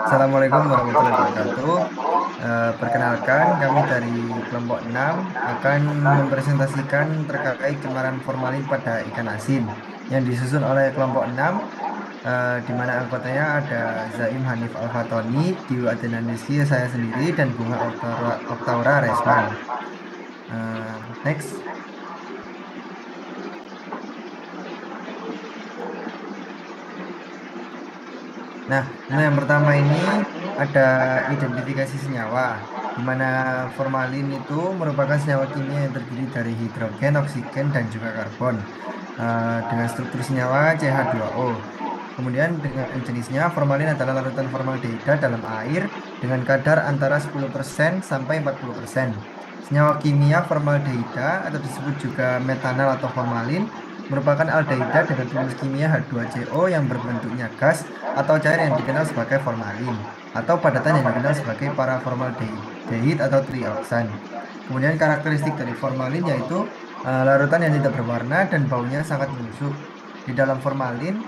Assalamualaikum warahmatullahi wabarakatuh. Perkenalkan, kami dari kelompok 6 akan mempresentasikan terkait cemaran formalin pada ikan asin yang disusun oleh kelompok 6, di mana anggotanya ada Zaim Hanif Alfatoni, Dio Adenandeski, saya sendiri, dan Bunga Oktaura Resman. Next. Nah, untuk yang pertama ini ada identifikasi senyawa, di mana formalin itu merupakan senyawa kimia yang terdiri dari hidrogen, oksigen, dan juga karbon, dengan struktur senyawa CH2O. Kemudian dengan jenisnya, formalin adalah larutan formaldehida dalam air dengan kadar antara 10% sampai 40%. Senyawa kimia formaldehida atau disebut juga metanal atau formalin merupakan aldehida dengan rumus kimia H2CO yang berbentuknya gas atau cair yang dikenal sebagai formalin atau padatan yang dikenal sebagai paraformaldehid atau trioksan. Kemudian karakteristik dari formalin yaitu larutan yang tidak berwarna dan baunya sangat menusuk. Di dalam formalin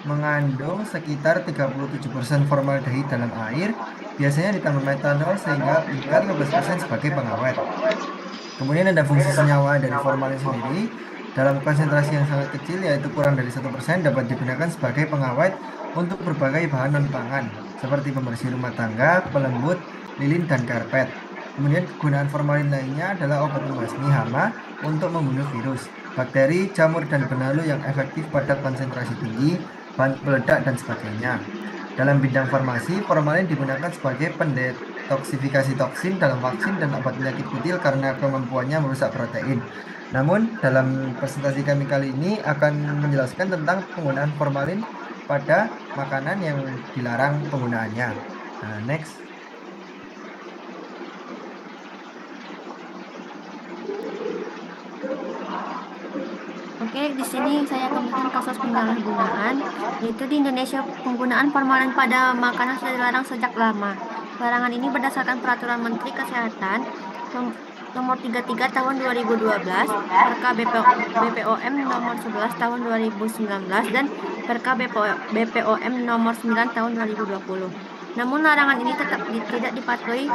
mengandung sekitar 37% formaldehid dalam air, biasanya ditambah metanol sehingga hingga 15% sebagai pengawet. Kemudian ada fungsi senyawa dari formalin sendiri dalam konsentrasi yang sangat kecil yaitu kurang dari 1% dapat digunakan sebagai pengawet untuk berbagai bahan non-pangan seperti pembersih rumah tangga, pelembut, lilin, dan karpet. Kemudian kegunaan formalin lainnya adalah obat membasmi hama untuk membunuh virus, bakteri, jamur, dan benalu yang efektif pada konsentrasi tinggi, bahan peledak, dan sebagainya. Dalam bidang farmasi, formalin digunakan sebagai pendetoksifikasi toksin dalam vaksin dan obat penyakit kutil karena kemampuannya merusak protein. Namun, dalam presentasi kami kali ini akan menjelaskan tentang penggunaan formalin pada makanan yang dilarang penggunaannya. Next. Oke, di sini saya akan menjelaskan kasus penyalahgunaan, yaitu di Indonesia penggunaan formalin pada makanan sudah dilarang sejak lama. Larangan ini berdasarkan Peraturan Menteri Kesehatan Nom- Nomor 33 Tahun 2012, Perka BPOM Nomor 11 Tahun 2019, dan Perka BPOM Nomor 9 Tahun 2020. Namun larangan ini tetap tidak dipatuhi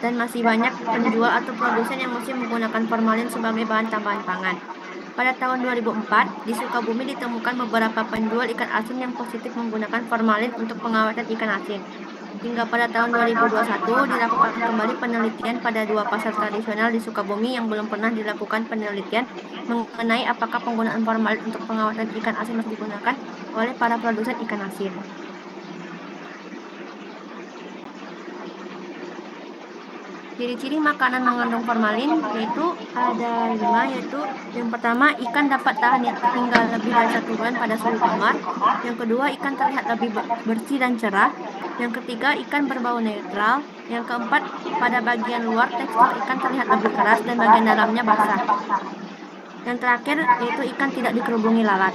dan masih banyak penjual atau produsen yang masih menggunakan formalin sebagai bahan tambahan pangan. Pada tahun 2004, di Sukabumi ditemukan beberapa penjual ikan asin yang positif menggunakan formalin untuk pengawetan ikan asin. Hingga pada tahun 2021 dilakukan kembali penelitian pada dua pasar tradisional di Sukabumi yang belum pernah dilakukan penelitian mengenai apakah penggunaan formalin untuk pengawatan ikan asin masih digunakan oleh para produsen ikan asin. Ciri-ciri makanan mengandung formalin yaitu ada 5, yaitu yang pertama, ikan dapat tahan hingga lebih dari 1 bulan pada suhu kamar. Yang kedua, ikan terlihat lebih bersih dan cerah. Yang ketiga, ikan berbau netral. Yang keempat, pada bagian luar tekstur ikan terlihat lebih keras dan bagian dalamnya basah. Yang terakhir, yaitu ikan tidak dikerubungi lalat.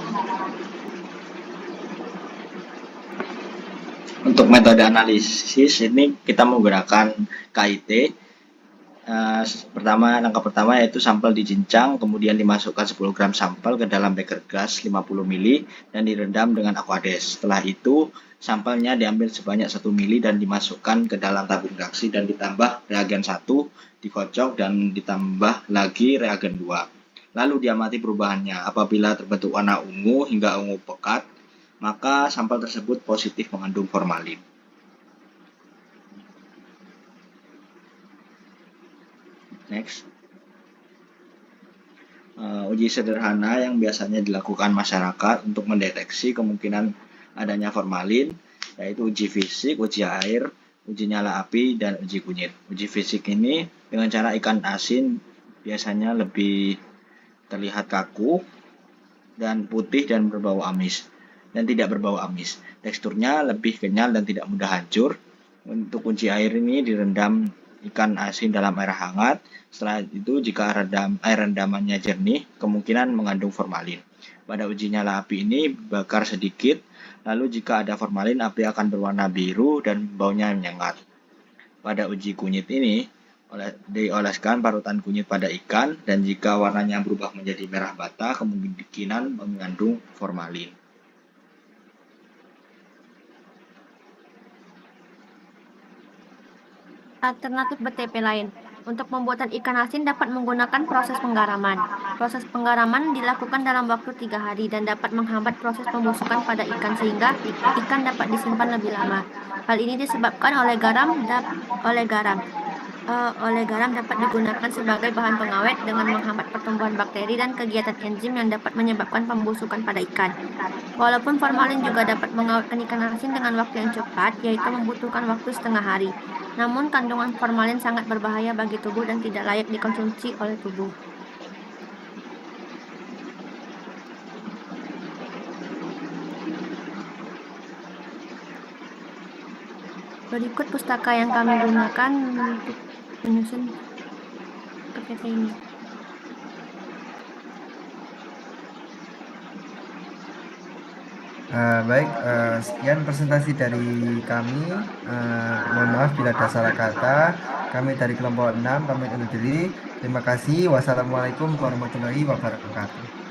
Untuk metode analisis ini kita menggunakan KIT. Langkah pertama yaitu sampel dicincang, kemudian dimasukkan 10 gram sampel ke dalam beker gas 50 ml dan direndam dengan Aquades. Setelah itu, sampelnya diambil sebanyak 1 ml dan dimasukkan ke dalam tabung reaksi dan ditambah reagen 1, dikocok dan ditambah lagi reagen 2. Lalu diamati perubahannya. Apabila terbentuk warna ungu hingga ungu pekat, maka sampel tersebut positif mengandung formalin. Next. Uji sederhana yang biasanya dilakukan masyarakat untuk mendeteksi kemungkinan adanya formalin, yaitu uji fisik, uji air, uji nyala api, dan uji kunyit. Uji fisik ini dengan cara ikan asin biasanya lebih terlihat kaku dan putih dan berbau amis dan tidak berbau amis. Teksturnya lebih kenyal dan tidak mudah hancur. Untuk uji air ini direndam ikan asin dalam air hangat. Setelah itu jika air rendamannya jernih, kemungkinan mengandung formalin. Pada uji nyala api ini bakar sedikit, lalu jika ada formalin api akan berwarna biru dan baunya menyengat. Pada uji kunyit ini dioleskan parutan kunyit pada ikan dan jika warnanya berubah menjadi merah bata, kemungkinan mengandung formalin. alternatif BTP lain. Untuk pembuatan ikan asin dapat menggunakan proses penggaraman. Proses penggaraman dilakukan dalam waktu 3 hari dan dapat menghambat proses pembusukan pada ikan sehingga ikan dapat disimpan lebih lama. Hal ini disebabkan oleh garam dapat digunakan sebagai bahan pengawet dengan menghambat pertumbuhan bakteri dan kegiatan enzim yang dapat menyebabkan pembusukan pada ikan. Walaupun formalin juga dapat mengawetkan ikan asin dengan waktu yang cepat, yaitu membutuhkan waktu setengah hari. Namun, kandungan formalin sangat berbahaya bagi tubuh dan tidak layak dikonsumsi oleh tubuh. Berikut pustaka yang kami gunakan untuk menyusun PPT ini. Baik, sekian presentasi dari kami. Mohon maaf bila ada salah kata. Kami dari kelompok 6, kami undur diri. Terima kasih. Wassalamualaikum warahmatullahi wabarakatuh.